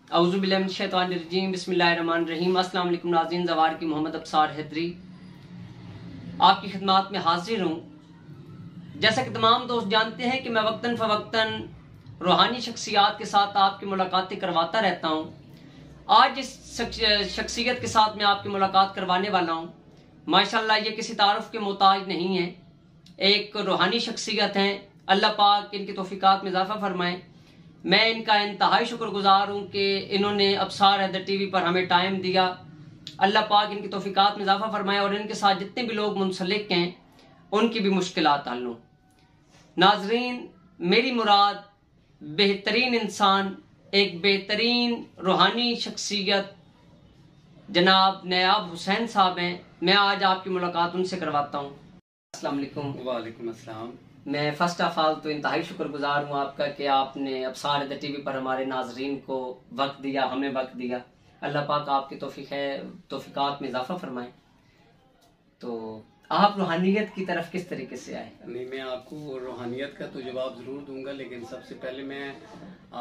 औज़ुबिल्लाहिमिनश्शैतानिर्रजीम बिस्मिल्लाहिर्रहमानिर्रहीम। अस्सलाम वालेकुम नाज़रीन, ज़वार की मोहम्मद अब्सार हैदरी आपकी खिदमत में हाजिर हूँ। जैसा कि तमाम दोस्त जानते हैं कि मैं वक्तन फ़वक्तन रूहानी शख्सियात के साथ आपकी मुलाकातें करवाता रहता हूँ। आज इस शख्सियत के साथ मैं आपकी मुलाकात करवाने वाला हूँ। माशाअल्लाह ये किसी तारुफ के मोहताज नहीं है, एक रूहानी शख्सियत हैं। अल्लाह पाक इनकी तौफीकात में इजाफा फरमाए। मैं इनका इंतहाई शुक्रगुजार हूँ कि इन्होंने अब्सार हैदर टीवी पर हमें टाइम दिया। अल्लाह पाक इनकी तौफीकात में इजाफा फरमाए और इनके साथ जितने भी लोग मुंसलिक हैं उनकी भी मुश्किलात हल हों। नाजरीन, मेरी मुराद बेहतरीन इंसान, एक बेहतरीन रूहानी शख्सियत जनाब नायाब हुसैन साहब हैं। मैं आज आपकी मुलाकात उनसे करवाता हूँ। अस्सलाम वालेकुम। वालेकुम अस्सलाम। मैं फर्स्ट ऑफ ऑल तो इंतहाई शुक्रगुजार हूँ आपका कि आपने अब्सार हैदर टीवी पर हमारे नाजरीन को वक्त दिया, हमें वक्त दिया। अल्लाह पाक आपकी तौफीकात में इजाफा फरमाए। तो आप रूहानियत की तरफ किस तरीके से आए? नहीं, मैं आपको रूहानियत का तो जवाब ज़रूर दूंगा, लेकिन सबसे पहले मैं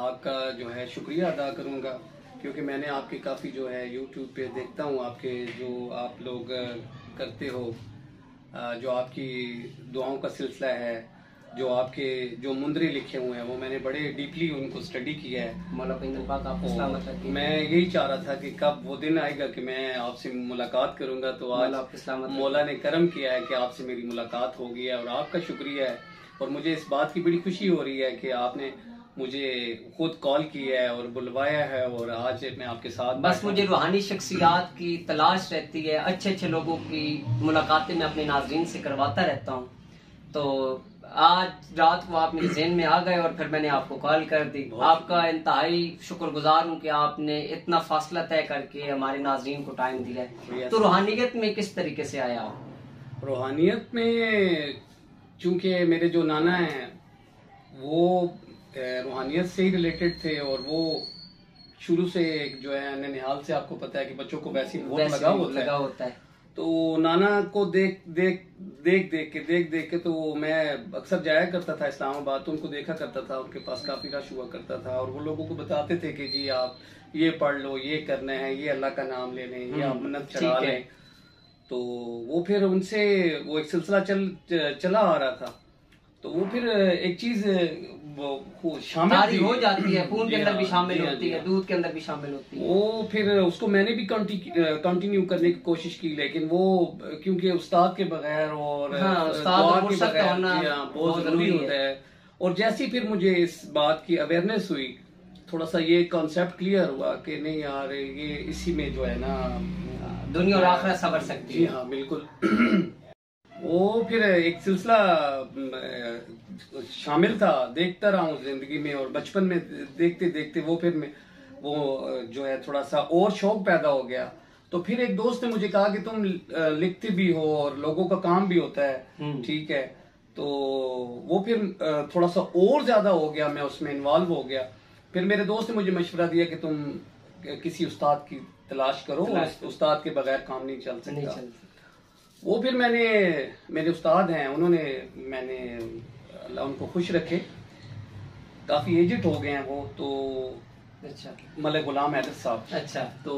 आपका जो है शुक्रिया अदा करूंगा, क्योंकि मैंने आपके काफ़ी जो है यूट्यूब पे देखता हूँ, आपके जो आप लोग करते हो, जो आपकी दुआओं का सिलसिला है, जो आपके जो मुंदरे लिखे हुए हैं, वो मैंने बड़े डीपली उनको स्टडी किया है। मौला पाक आपको सलामत रखे। मैं यही चाह रहा था कि कब वो दिन आएगा कि मैं आपसे मुलाकात करूंगा, तो आज मौला ने करम किया है कि आपसे मेरी मुलाकात हो गई है और आपका शुक्रिया है। और मुझे इस बात की बड़ी खुशी हो रही है कि आपने मुझे खुद कॉल किया है और बुलवाया है और आज मैं आपके साथ। बस मुझे रूहानी शख्सियात की तलाश रहती है, अच्छे अच्छे लोगों की मुलाकातें मैं अपने नाज़रीन से करवाता रहता हूँ। तो आज रात को आप मेरे ज़हन में आ गए और फिर मैंने आपको कॉल कर दी। आपका इंतहाई शुक्रगुजार हूँ कि आपने इतना फासला तय करके हमारे नाज़रीन को टाइम दिया है। तो रूहानियत में किस तरीके से आया आप? रूहानियत में चूंकि मेरे जो नाना हैं वो रूहानियत से ही रिलेटेड थे और वो शुरू से जो है ननिहाल से, आपको पता है कि बच्चों को वैसे बहुत लगा होता है। तो नाना को देख के तो मैं अक्सर जाया करता था इस्लामाबाद, तो उनको देखा करता था, उनके पास काफी रश हुआ करता था और वो लोगों को बताते थे कि जी आप ये पढ़ लो, ये करना है, ये अल्लाह का नाम ले लें, ये आप मन्नत चढ़ा लें। तो वो फिर उनसे वो एक सिलसिला चला आ रहा था। तो वो फिर एक चीज शामिल हो जाती है, खून के अंदर भी शामिल होती है, दूध के अंदर भी शामिल होती है। वो फिर उसको मैंने भी कंटिन्यू करने की कोशिश की, लेकिन वो क्योंकि उस्ताद के बगैर और उस्ताद के बगैर बहुत जरूरी होता है। और जैसी फिर मुझे इस बात की अवेयरनेस हुई, थोड़ा सा ये कॉन्सेप्ट क्लियर हुआ कि नहीं यार, ये इसी में जो है ना दुनिया और आखिरत संवर सकती है। हाँ बिल्कुल। वो फिर एक सिलसिला शामिल था, देखता रहा हूँ जिंदगी में, और बचपन में देखते देखते वो फिर वो जो है थोड़ा सा और शौक पैदा हो गया। तो फिर एक दोस्त ने मुझे कहा कि तुम लिखते भी हो और लोगों का काम भी होता है, ठीक है। तो वो फिर थोड़ा सा और ज्यादा हो गया, मैं उसमें इन्वॉल्व हो गया। फिर मेरे दोस्त ने मुझे मशवरा दिया कि तुम किसी उस्ताद की तलाश करो, उस्ताद के बगैर काम नहीं चल सकता। वो फिर मेरे उस्ताद हैं, मैंने अल्लाह उनको खुश रखे, काफी एजेड हो गए हैं वो तो। अच्छा। मलिक गुलाम हैदर साहब। अच्छा। तो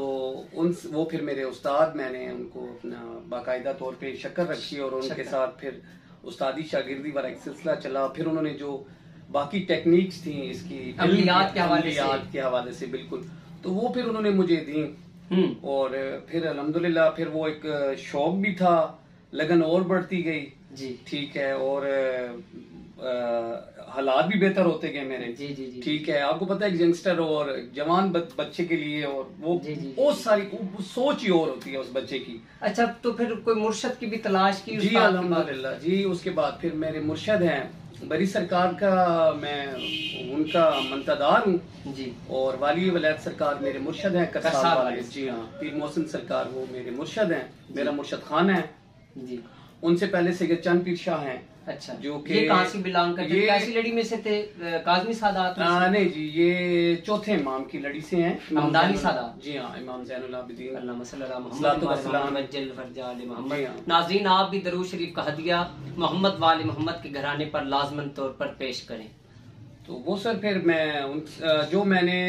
वो फिर मेरे उस्ताद, मैंने उनको अपना बाकायदा तौर पे शक्कर रखी और उनके साथ फिर उस्तादी शागिर्दी वाला एक सिलसिला चला। फिर उन्होंने जो बाकी टेक्निक्स थी इसकी अमलियात के हवाले से बिल्कुल, तो वो फिर उन्होंने मुझे दी। और फिर अल्हम्दुलिल्लाह फिर वो एक शौक भी था, लगन और बढ़ती गई जी, ठीक है। और हालात भी बेहतर होते गए मेरे। जी जी जी, ठीक है। आपको पता है एक यंगस्टर और जवान बच्चे के लिए और वो बहुत सारी सोच ही और होती है उस बच्चे की। अच्छा, तो फिर कोई मुर्शद की भी तलाश की? जी अल्हम्दुलिल्लाह जी। उसके बाद फिर मेरे मुर्शद हैं बरी सरकार का, मैं उनका मंतादार हूँ जी। और वाली वलायत सरकार मेरे मुर्शद हैं करसाल वाले। जी हाँ, पीर मोहसिन सरकार वो मेरे मुर्शद हैं। मेरा मुर्शद खान है जी। उनसे पहले सैयद चंद पीर शाह हैं। अच्छा, जो कि कहाँ से बिलोंग करते हैं? कैसी लड़ी में से थे? काज़मी सादात? नहीं जी, ये चौथे इमाम की लड़ी से हैं, हमदानी सादात। जी हाँ, इमाम ज़ैनुल आबिदीन। नाज़रीन, आप भी दरूद शरीफ का हदिया मोहम्मद वाले मोहम्मद के घराने पर लाजमन तौर पर पेश करें। तो वो सर फिर मैं जो मैंने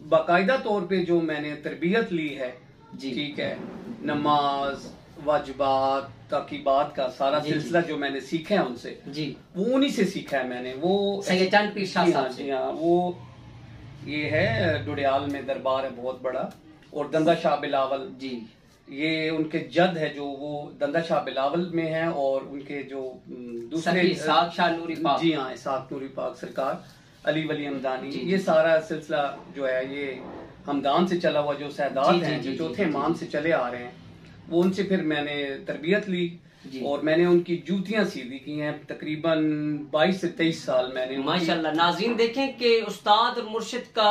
बाकायदा तौर पे जो मैंने तरबियत ली है, जी, ठीक है, नमाज, वाजिबात, ताकीबात का सारा सिलसिला जो मैंने सीखे हैं उनसे, जी, वो उन्हीं से सीखा है मैंने। वो सैयद चांद पीर शाह साहब से। जी हाँ, वो ये है डुडियाल में दरबार है बहुत बड़ा, और दंदा शाह बिलावल जी, ये उनके जद है जो वो दंदा शाह बिलावल में है, और उनके जो दूसरे इसाक शाह नूरी पाक, जी हाँ, इसाक नूरी पाक सरकार, अली वली हमदानी, जी, ये सारा सिलसिला जो है ये हमदान से चला हुआ, जो सैदात हैं जो चौथे इमाम से चले आ रहे हैं, वो उनसे फिर मैंने तरबियत ली और मैंने उनकी जूतियां सीधी की हैं। तकरीबन 22 से 23 साल मैंने। माशाल्लाह। नाज़रीन देखें कि उस्ताद और मुर्शिद का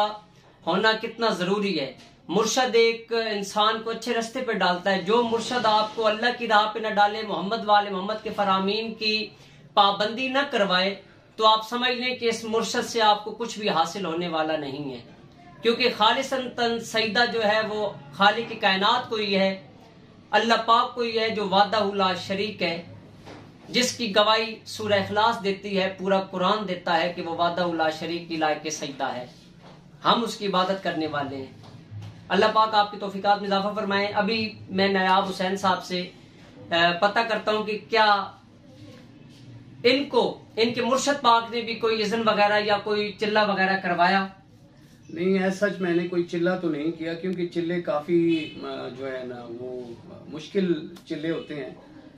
होना कितना जरूरी है। मुर्शद एक इंसान को अच्छे रास्ते पे डालता है। जो मुर्शद आपको अल्लाह की राह पे न डाले, मोहम्मद वाले मोहम्मद के फरामीन की पाबंदी न करवाए, तो आप समझ लें कि इस मुर्शद से आपको कुछ भी हासिल होने वाला नहीं है, क्योंकि खालिसन तन सईदा जो है वो खालिक की कायनात को ही है, अल्लाह पाक को ही है, जो वादा शरीक है, जिसकी गवाही सूरह इखलास देती है, पूरा कुरान देता है कि वो वादा शरीक की लायक सईदा है। हम उसकी इबादत करने वाले हैं। अल्लाह पाक आपकी तौफीकात में इजाफा फरमाए। अभी मैं नायाब हुसैन साहब से पता करता हूं कि क्या इनके मुर्शद पाक ने भी कोई इज़्न वगैरह या कोई चिल्ला वगैरह करवाया? नहीं है, सच मैंने कोई चिल्ला तो नहीं किया, क्योंकि चिल्ले काफी जो है ना वो मुश्किल चिल्ले होते हैं,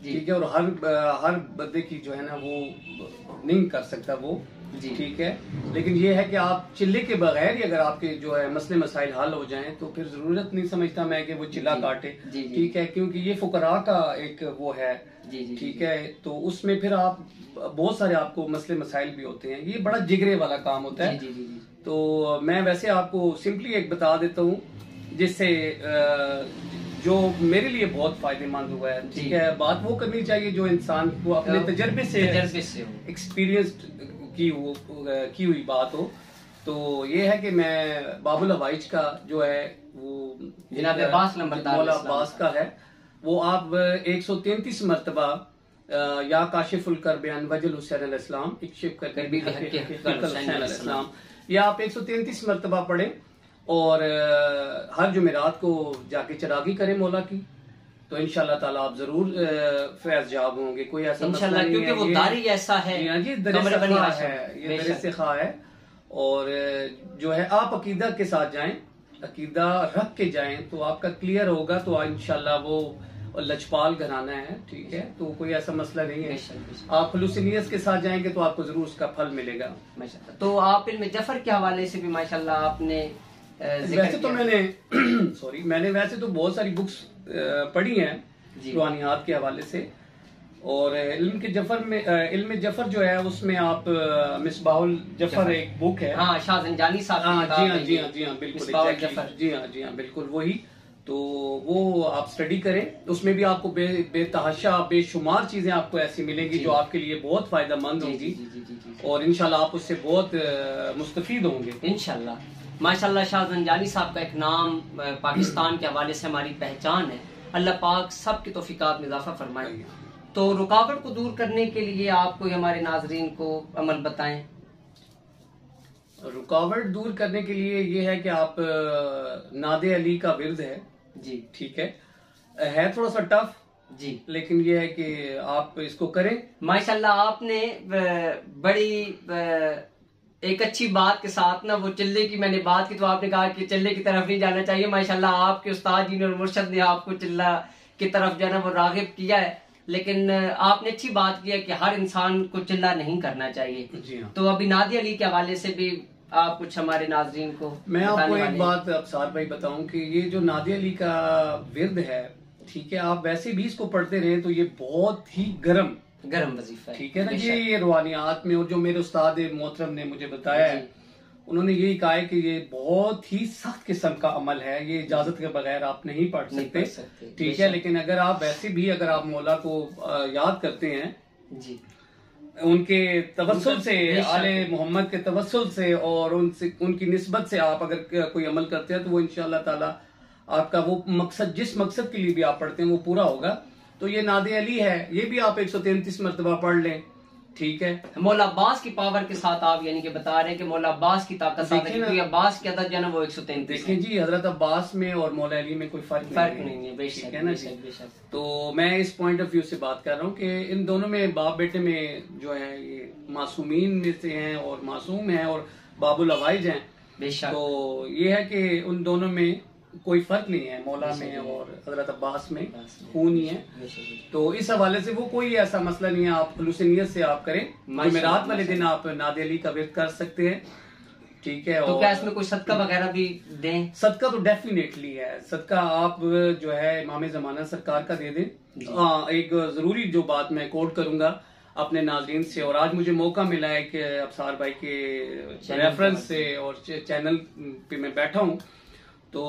ठीक है, और हर बंदे की जो है ना वो नहीं कर सकता वो, ठीक है। लेकिन ये है कि आप चिल्ले के बगैर ही अगर आपके जो है मसले मसाइल हल हो जाएं तो फिर जरूरत नहीं समझता मैं कि वो चिल्ला काटे, ठीक है, क्योंकि ये फुकरा का एक वो है, ठीक है, तो उसमें फिर आप बहुत सारे आपको मसले मसाइल भी होते हैं, ये बड़ा जिगरे वाला काम होता है। तो मैं वैसे आपको सिंपली एक बता देता हूँ जिससे जो मेरे लिए बहुत फायदेमंद हुआ है, ठीक है। बात वो करनी चाहिए जो इंसान को अपने तजर्बे से एक्सपीरियंस्ड की हुई बात हो। तो ये है कि मैं बाबुल हवाइज का जो है वो जनाब अब्बास मौला अब्बास का है, वो आप 133 मरतबा या काशिफुल करबियान वजल हुसैन अलैहिस्सलाम इस्लाम, या आप 133 मरतबा पढ़ें और हर जुमेरात को जाके चरागी करें मौला की, तो इंशाल्लाह ताला आप जरूर फैज़ याब होंगे। कोई ऐसा मसला नहीं है, क्योंकि वो दारी ऐसा है, ये दर सिखा है। और जो है आप अकीदा के साथ जाएं, अकीदा रख के जाएं तो आपका क्लियर होगा, तो इंशाल्लाह वो लचपाल घराना है, ठीक है, तो कोई ऐसा मसला नहीं है। आप खुलूस-ए-नियत के साथ जाएंगे तो आपको जरूर उसका फल मिलेगा। तो आप इल्म जफर के हवाले से भी माशाल्लाह आपने वैसे तो मैंने वैसे तो बहुत सारी बुक्स पढ़ी हैं रूहानियात के हवाले से, और इल्म जफर जो है उसमें आप मिसबाहुल जफर एक बुक है, हाँ, शाह ज़ंजानी साहब, जी हाँ बिल्कुल, जी हाँ बिल्कुल वही। तो वो आप स्टडी करें, उसमें भी आपको बेतहाशा बेशुमार चीजें आपको ऐसी मिलेंगी जो आपके लिए बहुत फायदेमंद होंगी, और इंशाल्लाह आप उससे बहुत मुस्तफीद होंगे इंशाल्लाह। माशाल्लाह शाह ज़ंजानी साहब का एक नाम पाकिस्तान के हवाले से हमारी पहचान है। अल्लाह पाक सबकी तौफीकात में इजाफा फरमाए। तो रुकावट को दूर करने के लिए आप कोई हमारे नाजरीन को अमल बताएं। रुकावट दूर करने के लिए ये है कि आप नादे अली का विर्द है जी, ठीक है थोड़ा सा टफ जी, लेकिन ये है कि आप इसको करें। माशाल्लाह आपने बड़ी एक अच्छी बात के साथ ना वो चिल्ले की मैंने बात की, तो आपने कहा कि चिल्ले की तरफ नहीं जाना चाहिए। माशाल्लाह आपके उस्ताद जी ने और मुर्शद ने आपको चिल्ला की तरफ जो है ना वो रागिब किया है, लेकिन आपने अच्छी बात की है कि हर इंसान को चिल्ला नहीं करना चाहिए। जी हाँ। तो अभी नादी अली के हवाले से भी आप कुछ हमारे नाजरीन को मैं आपको एक बात अब्सार भाई बताऊं कि ये जो नादी अली का विर्द है, ठीक है, आप वैसे भी इसको पढ़ते रहे तो ये बहुत ही गर्म वजीफा है, ठीक है ना। ये रूहानियात में, और जो मेरे उस्ताद मोहतरम ने मुझे बताया है, उन्होंने यही कहा है कि ये बहुत ही सख्त किस्म का अमल है, ये इजाजत के बगैर आप नहीं पढ़ सकते, ठीक है। लेकिन अगर आप वैसे भी अगर आप मौला को याद करते हैं जी, उनके तवस्सुल से, आले मोहम्मद के तवस्सुल से और उनसे उनकी निस्बत से आप अगर कोई अमल करते हैं तो वो इंशाअल्लाह ताला आपका वो मकसद, जिस मकसद के लिए भी आप पढ़ते हैं वो पूरा होगा। तो ये नादे अली है, ये भी आप 133 मरतबा पढ़ लें, ठीक है। मौला अब्बास की पावर के साथ आप यानी कि बता रहे हैं कि मौला अब्बास की ताकत साथ है, क्योंकि अब्बास की अदद जो है ना वो 133 देखें जी, हजरत अब्बास में और मौला अली में कोई फर्क नहीं है, बेशक है ना जी। तो मैं इस पॉइंट ऑफ व्यू से बात कर रहा हूँ कि इन दोनों में बाप बेटे में जो है ये मासूमीन में से हैं और मासूम हैं और बाबुल अवाइज हैं। तो ये है कि उन दोनों में कोई फर्क नहीं है, मौला में और हजरत अब्बास में खून ही है। तो इस हवाले से वो कोई ऐसा मसला नहीं है, आप खुलूसनियत से आप करें। जुमेरात वाले दिन आप नादे अली का विर्द कर सकते हैं, ठीक है। तो क्या इसमें कोई सदका वगैरह भी दें? सदका तो डेफिनेटली है, सदका आप जो है इमाम ज़माना सरकार का दे दें। एक जरूरी जो बात मैं कोट करूंगा अपने नाज़रीन से, और आज मुझे मौका मिला है कि अब्सार भाई के रेफरेंस से और चैनल पे मैं बैठा हूँ, तो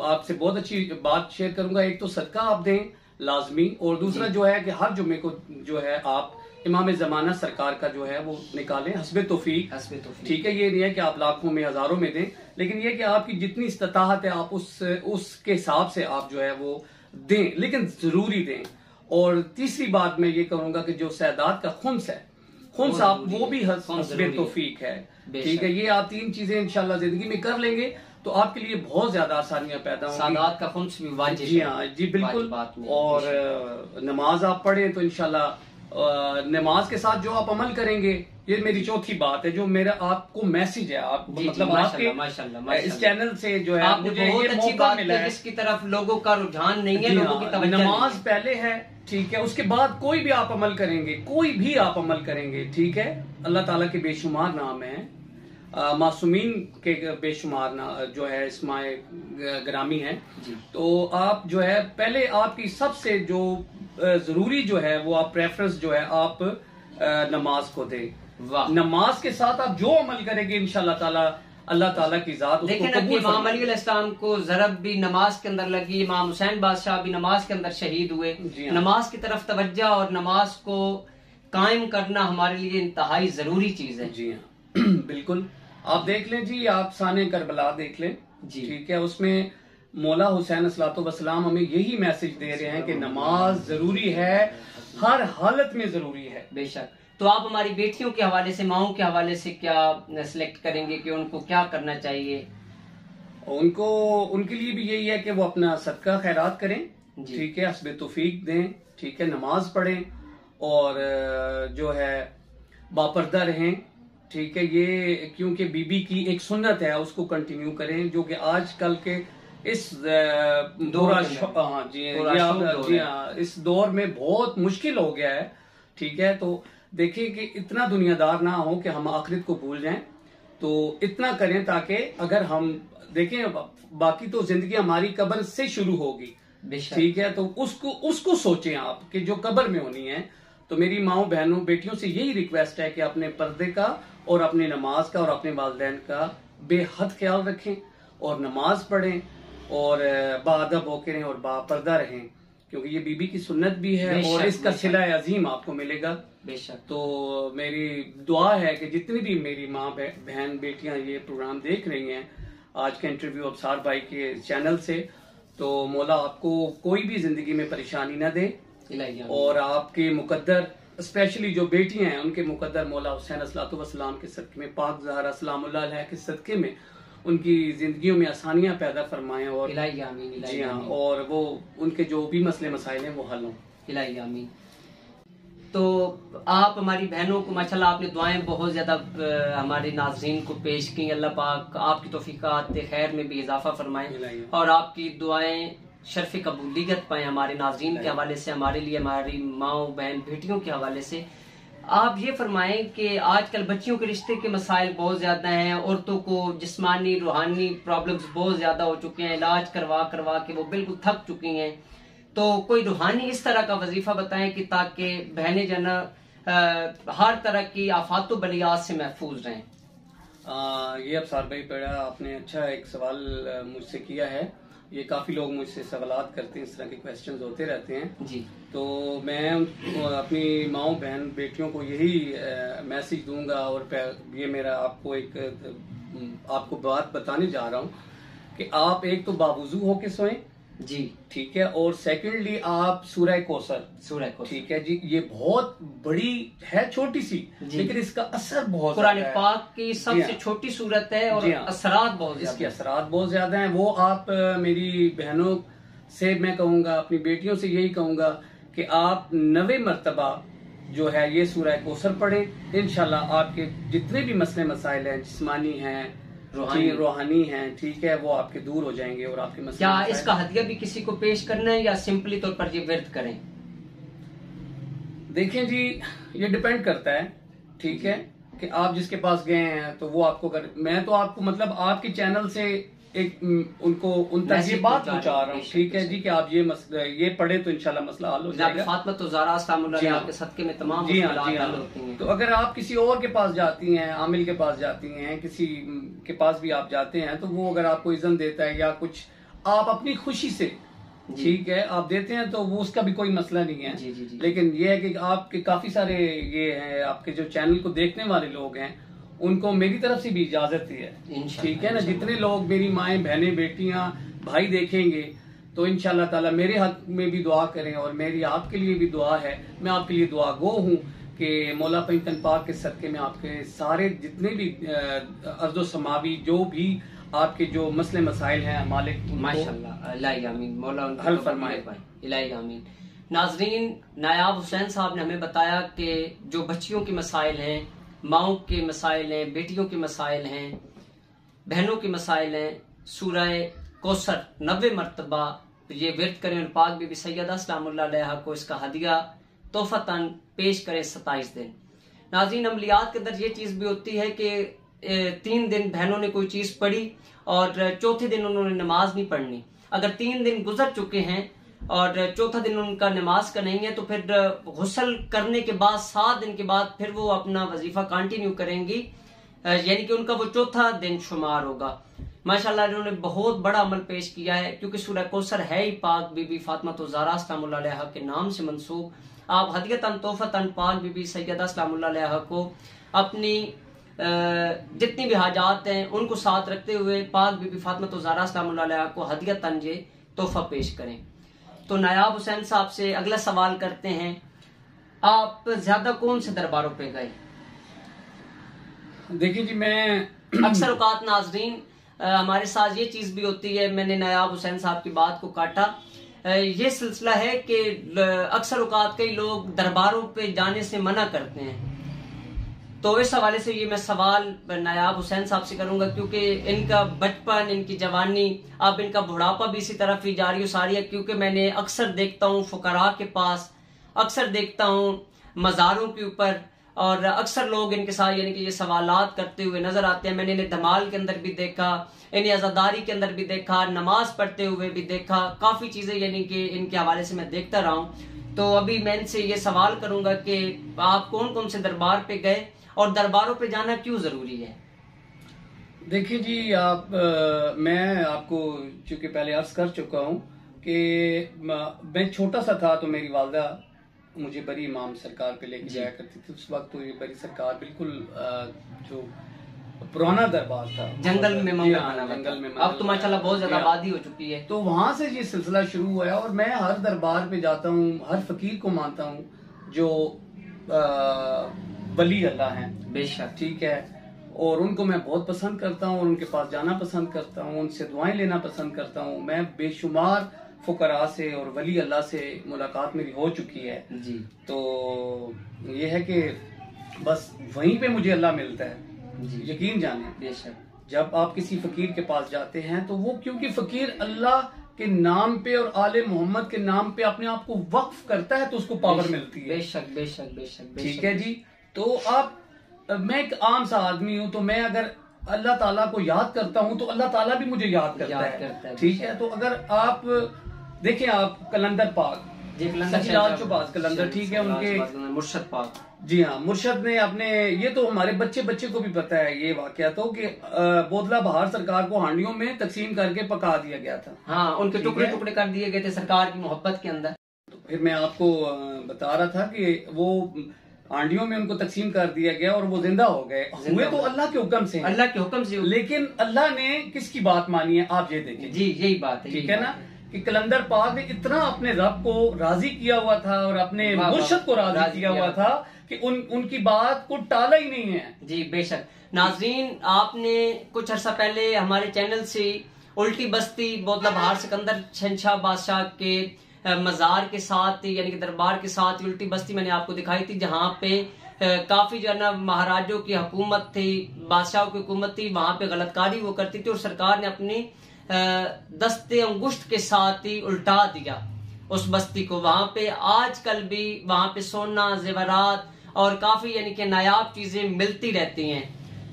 आपसे बहुत अच्छी बात शेयर करूंगा। एक तो सदका आप दें लाजमी, और दूसरा जो है कि हर जुम्मे को जो है आप इमाम ज़माना सरकार का जो है वो निकालें हस्बे तौफीक। ठीक है, ये नहीं है कि आप लाखों में हजारों में दें, लेकिन ये कि आपकी जितनी इस्ताहत है आप उसके हिसाब से आप जो है वो दें, लेकिन जरूरी दें। और तीसरी बात मैं ये करूंगा कि जो सैदात का खुम्स है, खुम्स आप वो भी हस्बे तौफीक है, ठीक है। ये आप तीन चीजें इंशाल्लाह जिंदगी में कर लेंगे तो आपके लिए बहुत ज्यादा आसानियां पैदा होंगी। सादात का खुम्स भी वाजिब। जी हाँ जी बिल्कुल। और नमाज आप पढ़ें तो इंशाल्लाह नमाज के साथ जो आप अमल करेंगे, ये मेरी चौथी बात है जो मेरा आपको मैसेज है। आप मतलब आपके इस चैनल से जो है मुझे ये मौका मिला है, इसकी तरफ लोगों का रुझान नहीं है, लोगों की तवज्जो। नमाज पहले है, ठीक है, उसके बाद कोई भी आप अमल करेंगे, कोई भी आप अमल करेंगे, ठीक है। अल्लाह ताला के बेशुमार नाम है, मासूमीन के बेशुमार जो है इस्माए ग्रामी है। तो आप जो है पहले आपकी सबसे जो जरूरी जो है वो आप प्रेफरेंस जो है आप नमाज को दें। नमाज के साथ आप जो अमल करेंगे इंशाल्लाह ताला अल्लाह ताला की जात उसको कबूल फरमाएगी। इमाम अली अलैहिस्सलाम को ज़रब भी नमाज के अंदर लगी, इमाम हुसैन बादशाह भी नमाज के अंदर शहीद हुए। नमाज की तरफ तवज्जो और नमाज को कायम करना हमारे लिए इंतहाई जरूरी चीज है। जी हाँ बिल्कुल। आप देख लें जी, आप साने करबला देख लें, ठीक है, उसमें मौला हुसैन अस्सलाम हमें यही मैसेज दे रहे हैं कि नमाज जरूरी है, हर हालत में जरूरी है। बेशक। तो आप हमारी बेटियों के हवाले से, माओं के हवाले से क्या सिलेक्ट करेंगे कि उनको क्या करना चाहिए? उनको उनके लिए भी यही है कि वो अपना सदका खैरात करें, ठीक है, हस्बे तौफीक दें, ठीक है, नमाज पढ़ें और जो है बापर्दा रहें, ठीक है। ये क्योंकि बीबी की एक सुन्नत है, उसको कंटिन्यू करें, जो कि आजकल के इस इस दौर में बहुत मुश्किल हो गया है, ठीक है। तो देखिए कि इतना दुनियादार ना हो कि हम आखिरत को भूल जाएं, तो इतना करें ताकि अगर हम देखें बाकी तो जिंदगी हमारी कब्र से शुरू होगी, ठीक है। तो उसको सोचें आप कि जो कब्र में होनी है। तो मेरी माओ बहनों बेटियों से यही रिक्वेस्ट है कि अपने पर्दे का और अपने नमाज का और अपने वालिदैन का बेहद ख्याल रखें और नमाज पढ़ें और बाअदब होकर रहें और बापर्दा रहें, क्योंकि ये बीबी की सुन्नत भी है और इसका सिला अजीम आपको मिलेगा। बेशक। तो मेरी दुआ है कि जितनी भी मेरी माँ बहन बेटियां ये प्रोग्राम देख रही हैं, आज का इंटरव्यू अब्सार भाई के चैनल से, तो मौला आपको कोई भी जिंदगी में परेशानी ना दे और आपके मुकद्दर स्पेशली जो बेटियां हैं उनके मुकद्दर मौला हुसैन अस्सलाम के सदके में, पाक ज़हरा सलामुल्लाह अलैहा के सदके में उनकी जिंदगियों में आसानियां पैदा फरमाएं और जी हाँ, और वो उनके जो भी मसले मसाइल हैं वो हल हों। इलाही आमीन। तो आप हमारी बहनों को माशाल्लाह आपने दुआएं बहुत ज्यादा हमारे नाज़रीन को पेश की। अल्लाह पाक आपकी तौफीकात खैर में भी इजाफा फरमाए और आपकी दुआएं शर्फ कबूलियत पाए हमारे नाज़रीन के हवाले से, हमारे लिए, हमारी माओ बहन बेटियों के हवाले से। आप ये फरमाएं कि आजकल बच्चियों के रिश्ते के मसाइल बहुत ज्यादा हैं, औरतों को जिस्मानी रूहानी प्रॉब्लम्स बहुत ज्यादा हो चुके हैं, इलाज करवा करवा के वो बिल्कुल थक चुकी हैं। तो कोई रूहानी इस तरह का वजीफा बताएं कि ताकि बहनें जन हर तरह की आफात बलियात से महफूज रहें। ये अब्सार भाई बड़ा आपने अच्छा एक सवाल मुझसे किया है। ये काफी लोग मुझसे सवालात करते हैं, इस तरह के क्वेश्चंस होते रहते हैं जी। तो मैं अपनी माओ बहन बेटियों को यही मैसेज दूंगा और ये मेरा आपको बात बताने जा रहा हूँ कि आप एक तो बावुजू होके सोएं, जी, ठीक है। और सेकंडली आप सूरह कौसर, ठीक है जी, ये बहुत बड़ी है, छोटी सी, लेकिन इसका असर बहुत कुरान पाक की सबसे छोटी सूरत है और असरात बहुत, इसके असरात बहुत ज्यादा हैं। वो आप मेरी बहनों से मैं कहूंगा, अपनी बेटियों से यही कहूंगा कि आप 90 मरतबा जो है ये सूरह कौसर पढ़ें। इंशाल्लाह आपके जितने भी मसले मसाइल हैं, जिस्मानी हैं, रूहानी हैं, ठीक है, वो आपके दूर हो जाएंगे और आपके मसले। क्या इसका हदिया भी किसी को पेश करना है या सिंपली तौर पर ये विर्द करें? देखें जी, ये डिपेंड करता है, ठीक है, कि आप जिसके पास गए हैं तो वो आपको मैं तो आपको मतलब आपके चैनल से एक उन तक ये बात पहुंचा रहा हूँ, ठीक है जी, कि आप ये पढ़े तो इंशाल्लाह मसला हल हो जाएगा। फातिमा तो ज़हरा के सदके में तमाम जी हाँ। तो अगर आप किसी और के पास जाती हैं, आमिल के पास जाती हैं, किसी के पास भी आप जाते हैं, तो वो अगर आपको इज़्ज़त देता है या कुछ आप अपनी खुशी से, ठीक है, आप देते हैं, तो वो उसका भी कोई मसला नहीं है। जी। लेकिन ये है कि आपके काफी सारे ये हैं, आपके जो चैनल को देखने वाले लोग हैं, उनको मेरी तरफ से भी इजाजत है, ठीक है ना। जितने लोग मेरी माएँ, बहनें, बेटियां, भाई देखेंगे तो इंशाल्लाह ताला मेरे हक में भी दुआ करें और मेरी आपके लिए भी दुआ है। मैं आपके लिए दुआ गो हूँ कि मौला पंजतन पाक के सदके में आपके सारे जितने भी अर्ज़ो समावी जो भी आपके जो मसले मसाइल हैं, मालिक माशाअल्लाह इलाही आमीन, मौला हल फरमाए, इलाही आमीन। नाजरीन, नायाब हुसैन साहब ने हमें बताया कि जो बच्चियों के मसाइल हैं, माओं के मसाइल हैं, बेटियों के मसाइल हैं, बहनों के मसाइल हैं, सूरह कौसर 90 मरतबा ये विर्द करें और पाक बीबी सैयदा सलामुल्लाह अलैहा को इसका हदिया तोहफतन पेश करें 27 दिन। नाज़रीन, अमलियात के अंदर ये चीज़ भी होती है कि 3 दिन बहनों ने कोई चीज़ पढ़ी और चौथे दिन उन्होंने नमाज नहीं पढ़नी। अगर 3 दिन गुजर चुके हैं और चौथा दिन उनका नमाज का नहीं है, तो फिर गुस्ल करने के बाद 7 दिन के बाद फिर वो अपना वजीफा कंटिन्यू करेंगी, यानी कि उनका वो चौथा दिन शुमार होगा। माशाल्लाह इन्होंने बहुत बड़ा अमल पेश किया है, क्योंकि सूरह कौसर है ही पाक बीबी फातिमा तो ज़हरा सलामुल्लाह अलैहा के नाम से मंसूब। आप हदियतन तोहफतन पाक बीबी सैयदा सलामुल्लाह अलैहा को अपनी जितनी भी हाजात हैं उनको साथ रखते हुए पाक बीबी फातिमा तो ज़हरा सलामुल्लाह अलैहा को हदियतन ये तोहफा पेश करें। तो नायाब हुसैन साहब से अगला सवाल करते हैं, आप ज्यादा कौन से दरबारों पे गए? देखिए जी, मैं अक्सर औकात नाजरीन हमारे साथ ये चीज भी होती है, मैंने नायाब हुसैन साहब की बात को काटा, ये सिलसिला है कि अक्सर औकात कई लोग दरबारों पे जाने से मना करते हैं। तो इस हवाले से ये मैं सवाल नायाब हुसैन साहब से करूंगा, क्योंकि इनका बचपन, इनकी जवानी, अब इनका बुढ़ापा भी इसी तरफ ही जारी सारी है। क्योंकि मैंने अक्सर देखता हूँ फुकरा के पास, अक्सर देखता हूँ मज़ारों के ऊपर, और अक्सर लोग इनके साथ यानी कि ये सवालात करते हुए नजर आते हैं। मैंने इन्हें धमाल के अंदर भी देखा, इन्हें आज़ादारी के अंदर भी देखा, नमाज पढ़ते हुए भी देखा, काफी चीजें यानी कि इनके हवाले से मैं देखता रहा हूँ। तो अभी मैं इनसे ये सवाल करूंगा कि आप कौन कौन से दरबार पे गए और दरबारों पे जाना क्यों जरूरी है? देखिए जी, मैं आपको चूंकि पहले अर्ज कर चुका हूँ कि मैं छोटा सा था तो मेरी वालदा मुझे बरी इमाम सरकार पे लेके जाया करती थी। उस वक्त तो ये बरी सरकार बिल्कुल जो पुराना दरबार था, जंगल में जंगल में। अब तो माशाल्लाह बहुत ज्यादा आबादी हो चुकी है। तो वहां से ये सिलसिला शुरू हुआ है और मैं हर दरबार पे जाता हूँ, हर फकीर को मानता हूँ जो वली अल्लाह हैं, बेशक, ठीक है, और उनको मैं बहुत पसंद करता हूँ और उनके पास जाना पसंद करता हूँ, उनसे दुआएं लेना पसंद करता हूँ। मैं बेशुमार फुकरा से और वली अल्लाह से मुलाकात मेरी हो चुकी है जी। तो ये है कि बस वहीं पे मुझे अल्लाह मिलता है जी। यकीन जाने, बेशक, जब आप किसी फकीर के पास जाते हैं तो वो क्योंकि फकीर अल्लाह के नाम पे और आले मोहम्मद के नाम पे अपने आप को वक्फ करता है तो उसको पावर मिलती है। बेशक बेशक बेशक, ठीक है जी। तो आप, मैं एक आम सा आदमी हूँ, तो मैं अगर अल्लाह ताला को याद करता हूँ तो अल्लाह ताला भी मुझे याद करता है। ठीक है, तो अगर आप देखें, आप कलंदर पाक सचीलाल चौपास कलंदर, ठीक है, उनके मुर्शद पाक, जी हाँ, मुर्शद ने अपने, ये तो हमारे बच्चे को भी पता है ये वाकया, तो कि बोतला बहार सरकार को हांडियों में तकसीम करके पका दिया गया था। हाँ, उनके टुकड़े टुकड़े कर दिए गए थे सरकार की मोहब्बत के अंदर। तो फिर मैं आपको बता रहा था कि वो हांडियों में उनको तकसीम कर दिया गया और वो जिंदा हो गए, हुए तो अल्लाह के हुक्म से, अल्लाह के हुक्म से। लेकिन अल्लाह ने किसकी बात मानी है, आप ये देखिए जी, यही बात है, ठीक है ना, कि कलंदर पाक ने इतना अपने रब को राजी किया हुआ था और अपने मुर्शद को राजी किया हुआ था कि उनकी बात को टाला ही नहीं है। जी बेशक। नाज़रीन, आपने कुछ अर्सा पहले हमारे चैनल से उल्टी बस्ती बोतला बहार सिकंदर शहंशाह बादशाह के मजार के साथ यानी कि दरबार के साथ उल्टी बस्ती मैंने आपको दिखाई थी, जहाँ पे काफी जो है ना महाराजों की हुकूमत थी, बादशाहों की हुकूमत थी, वहां पे गलतकारी वो करती थी और सरकार ने अपनी दस्ते अंगुश्त के साथ ही उल्टा दिया उस बस्ती को। वहां पे आजकल भी वहां पे सोना, जेवरात और काफी यानी कि नायाब चीजें मिलती रहती हैं।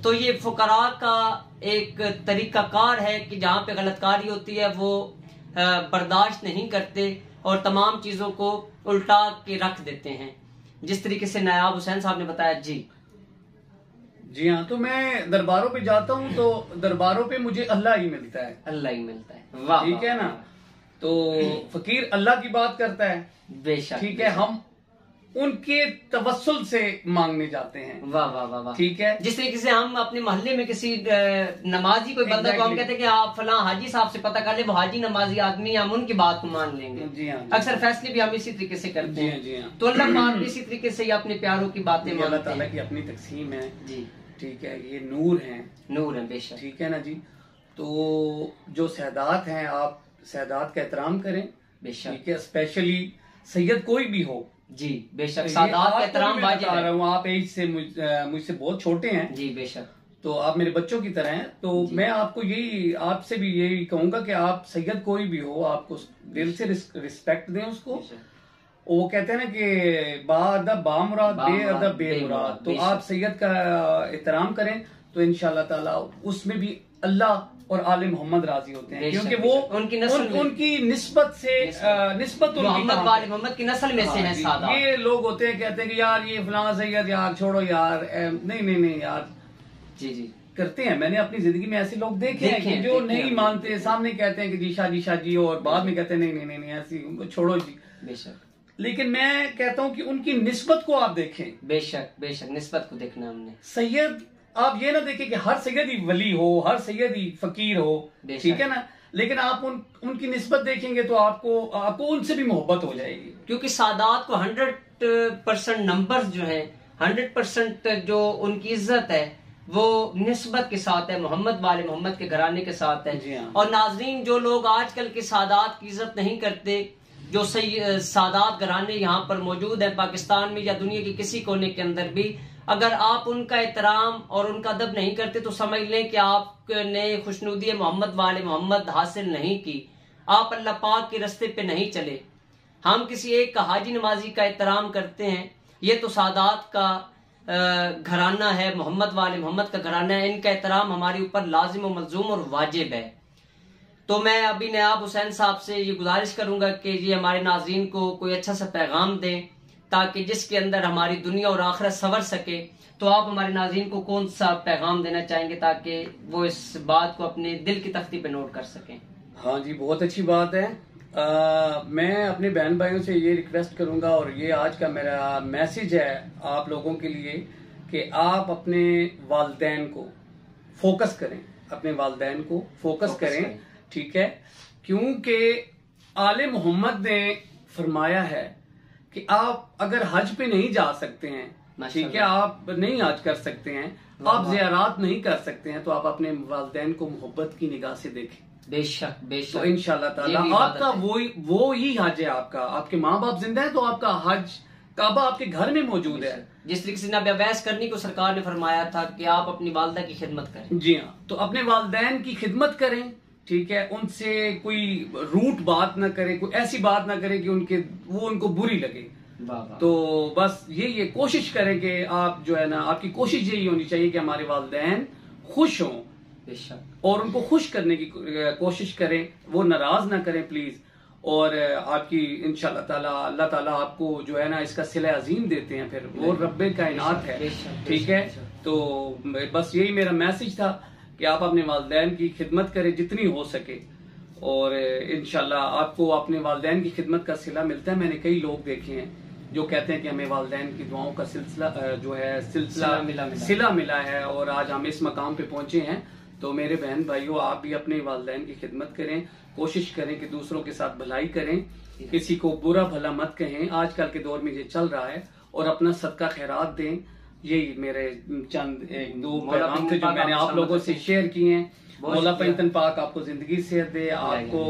तो ये फुकरा का एक तरीकाकार है कि जहाँ पे गलतकारी होती है वो बर्दाश्त नहीं करते और तमाम चीजों को उल्टा के रख देते हैं, जिस तरीके से नायाब हुसैन साहब ने बताया। जी हाँ, तो मैं दरबारों पे जाता हूँ तो दरबारों पे मुझे अल्लाह ही मिलता है, अल्लाह ही मिलता है। वाह, ठीक है ना। तो फकीर अल्लाह की बात करता है, बेशक, ठीक है, हम उनके तवस्सुल से मांगने जाते हैं। वाह वाह वाह वाह, ठीक है। जिस तरीके से हम अपने मोहल्ले में किसी नमाजी कोई बंदा को हम कहते हैं कि आप फलां हाजी साहब से पता कर ले, वो हाजी नमाजी आदमी, हम उनकी बात को मान लेंगे। जी हाँ, अक्सर फैसले भी हम इसी तरीके से करते हैं। जी हाँ। तो अल्लाह पाक भी इसी तरीके से अपने प्यारों की बातें मानते हैं। अल्लाह ताला की अपनी तकसीम है जी, ठीक है, ये नूर है, नूर है बेशक, ठीक है ना जी। तो जो सैदात हैं, आप सैदात का एहतराम करें बेशक, ठीक है। स्पेशली सैयद कोई भी हो, जी बेशक, सादात का एहतराम वाजिब है। रहा हूँ, आप एज से मुझसे बहुत छोटे हैं, जी बेशक, तो आप मेरे बच्चों की तरह हैं। तो मैं आपको यही आपसे भी यही कहूंगा कि आप सैयद कोई भी हो, आपको दिल से रिस्पेक्ट दें उसको। वो कहते हैं ना कि बाअदब बामुराद बेअदब बेमुराद, तो आप सैयद का एहतराम करें तो इंशाअल्लाह ताला उसमें भी अल्लाह और आले मोहम्मद राजी होते हैं, क्योंकि वो उनकी निस्बत से निस्बत मोहम्मद की नस्ल में से है। सादा ये लोग होते हैं, कहते हैं कि यार ये फलां सैयद, यार छोड़ो यार, नहीं नहीं नहीं यार, जी जी करते हैं। मैंने अपनी जिंदगी में ऐसे लोग देखे हैं कि जो नहीं मानते, सामने कहते हैं कि जी शाह जी, और बाद में कहते हैं नहीं नहीं नहीं नहीं ऐसी उनको छोड़ो जी। बेशक, लेकिन मैं कहता हूं कि उनकी निस्बत को आप देखें। बेशक बेशक, निस्बत को देखना हमने। सैयद आप ये ना देखें कि हर सैयद ही वली हो, हर सैयद ही फकीर हो, ठीक है ना, लेकिन आप उनकी निस्बत देखेंगे तो आपको उनसे भी मोहब्बत हो जाएगी। क्योंकि सादात को 100% नंबर जो है, 100% जो उनकी इज्जत है वो निस्बत के साथ है, मोहम्मद वाले मोहम्मद के घराने के साथ है। और नाजरीन, जो लोग आजकल के सादात की इज्जत नहीं करते, जो सादात घराने यहाँ पर मौजूद है पाकिस्तान में या दुनिया के किसी कोने के अंदर भी, अगर आप उनका एहतराम और उनका अदब नहीं करते तो समझ लें कि आपने खुशनुदी मोहम्मद वाले मोहम्मद हासिल नहीं की, आप अल्लाह पाक के रास्ते पे नहीं चले। हम किसी एक का हाजी नमाजी का एहतराम करते हैं, ये तो सादात का घराना है, मोहम्मद वाले मोहम्मद का घराना है, इनका एहतराम हमारे ऊपर लाजिम और मलजूम और वाजिब है। तो मैं अभी नायाब हुसैन साहब से ये गुजारिश करूंगा कि ये हमारे नाज़रीन को कोई अच्छा सा पैगाम दें, ताकि जिसके अंदर हमारी दुनिया और आखिरत संवर सके। तो आप हमारे नाज़रीन को कौन सा पैगाम देना चाहेंगे ताकि वो इस बात को अपने दिल की तख्ती पे नोट कर सकें? हाँ जी, बहुत अच्छी बात है। मैं अपने बहन भाइयों से ये रिक्वेस्ट करूंगा, और ये आज का मेरा मैसेज है आप लोगों के लिए, कि आप अपने वालिदैन को फोकस करें, अपने वालिदैन को फोकस करें, ठीक है। क्योंकि आले मोहम्मद ने फरमाया है कि आप अगर हज पे नहीं जा सकते हैं, ठीक है, आप नहीं हज कर सकते हैं, आप ज़ियारत नहीं कर सकते हैं, तो आप अपने वालिदैन को मोहब्बत की निगाह से देखें। बेशक बेशक, तो इंशाल्लाह ताला आपका वो ही हज है। आपके माँ बाप जिंदा है तो आपका हज काबा आपके घर में मौजूद है। जिस तरीके से नबी अवैस करनी को सरकार ने फरमाया था कि आप अपनी वालिदा की खिदमत करें। जी हाँ, तो अपने वालिदैन की खिदमत करें, ठीक है, उनसे कोई रूट बात ना करे, कोई ऐसी बात ना करे कि वो उनको बुरी लगे। तो बस ये कोशिश करें कि आप जो है ना, आपकी कोशिश यही होनी चाहिए कि हमारे वालिदैन खुश हों, और उनको खुश करने की कोशिश करें, वो नाराज ना करें प्लीज। और आपकी इंशाअल्लाह ताला अल्लाह ताला आपको जो है ना इसका सिला अजीम देते हैं, फिर वो रब्बे कायनात है, ठीक है। तो बस यही मेरा मैसेज था कि आप अपने वालिदैन की खिदमत करें जितनी हो सके, और इंशाअल्लाह आपको अपने वालिदैन की खिदमत का सिला मिलता है। मैंने कई लोग देखे हैं जो कहते हैं कि हमें वालिदैन की दुआओं का सिलसिला जो है सिला मिला है, और आज हम इस मकाम पे पहुंचे हैं। तो मेरे बहन भाइयों, आप भी अपने वालिदैन की खिदमत करें, कोशिश करें कि दूसरों के साथ भलाई करें, किसी को बुरा भला मत कहें। आजकल के दौर में ये चल रहा है, और अपना सदका खैरात दें। यही मेरे चंद एक दो पैगाम थे जो मैंने आप लोगों से शेयर किए हैं। मौला पंजतन पाक आपको जिंदगी सेहत दे, आपको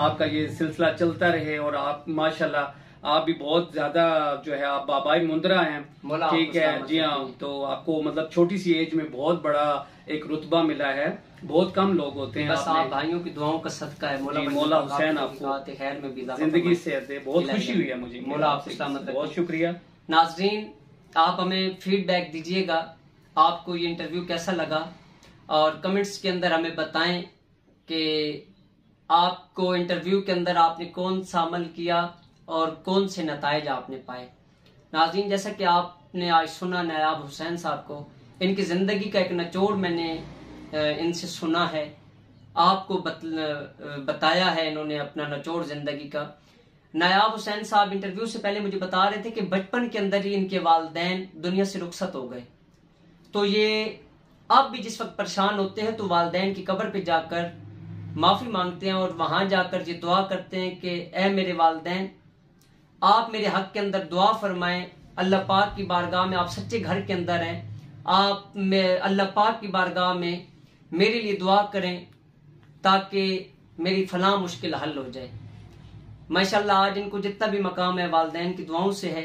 आपका ये सिलसिला चलता रहे, और आप माशाल्लाह आप भी बहुत ज्यादा जो है आप बाबाई मुंदरा हैं, ठीक है जी हाँ। तो आपको मतलब छोटी सी एज में बहुत बड़ा एक रुतबा मिला है, बहुत कम लोग होते हैं। बस आप भाइयों की दुआओं का सदका है। मौला हुसैन आपको खैर में भी जिंदगी सेहत दे। बहुत खुशी हुई है मुझे, मौला आपको बहुत शुक्रिया। नाजरीन, आप हमें फीडबैक दीजिएगा, आपको ये इंटरव्यू कैसा लगा, और कमेंट्स के अंदर हमें बताएं कि आपको इंटरव्यू के अंदर आपने कौन सा अमल किया और कौन से नताइज आपने पाए। नाज़रीन, जैसा कि आपने आज सुना नायाब हुसैन साहब को, इनकी ज़िंदगी का एक निचोड़ मैंने इनसे सुना है, आपको बताया है इन्होंने अपना निचोड़ ज़िंदगी का। नायाब हुसैन साहब इंटरव्यू से पहले मुझे बता रहे थे कि बचपन के अंदर ही इनके वालिदैन दुनिया से रुखसत हो गए। तो ये अब भी जिस वक्त परेशान होते हैं तो वालिदैन की कब्र पे जाकर माफ़ी मांगते हैं, और वहां जाकर ये दुआ करते हैं कि ए मेरे वालिदैन, आप मेरे हक के अंदर दुआ फरमाएं। अल्लाह पाक की बारगाह में, आप सच्चे घर के अंदर हैं, आप अल्लाह पाक की बारगाह में मेरे लिए दुआ करें ताकि मेरी फलां मुश्किल हल हो जाए। माशाल्लाह आज इनको जितना भी मकाम है वालिदैन की दुआओं से है।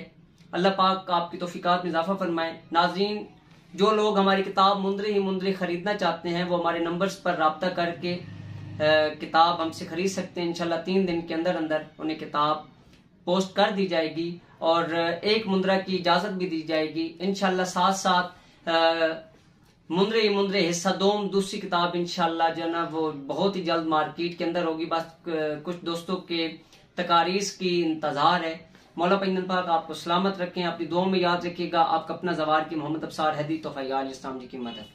अल्लाह पाक आपकी तौफीकात में इजाफा फरमाए। नाज़रीन, जो लोग हमारी किताब मुंदरी ही मुंदरी खरीदना चाहते हैं वो हमारे नंबर्स पर राब्ता करके किताब हमसे खरीद सकते हैं। इंशाल्लाह 3 दिन के अंदर अंदर उन्हें किताब पोस्ट कर दी जाएगी, और 1 मुंदरा की इजाजत भी दी जाएगी इंशाल्लाह। साथ साथ मुंदरे मुंदरे हिस्सा 2 दूसरी किताब इंशाल्लाह जो ना वो बहुत ही जल्द मार्केट के अंदर होगी। बस कुछ दोस्तों के तकारीज की इंतजार है। मौला पंजतन पाक आपको सलामत रखें, अपनी दुआओं में याद रखिएगा। आपका अपना ज़वार की मोहम्मद अब्सार हैदी तो फ़याल इस्लाम जी की मदद।